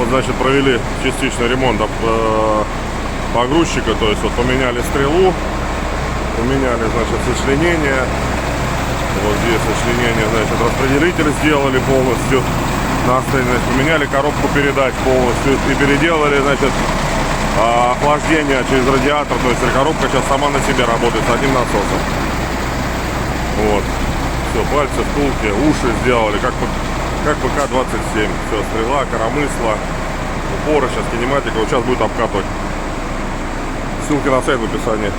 вот, значит, провели частичный ремонт погрузчика, то есть вот поменяли стрелу, поменяли, значит, сочленение. Вот здесь сочленение, значит, распределитель сделали полностью на сцене, поменяли коробку передач полностью и переделали, значит, охлаждение через радиатор, то есть коробка сейчас сама на себе работает с одним насосом. Вот. Все, пальцы, втулки, уши сделали, как ПК-27. Все, стрела, коромысла, упоры, сейчас кинематика, вот сейчас будет обкатывать. Ссылки на сайт в описании.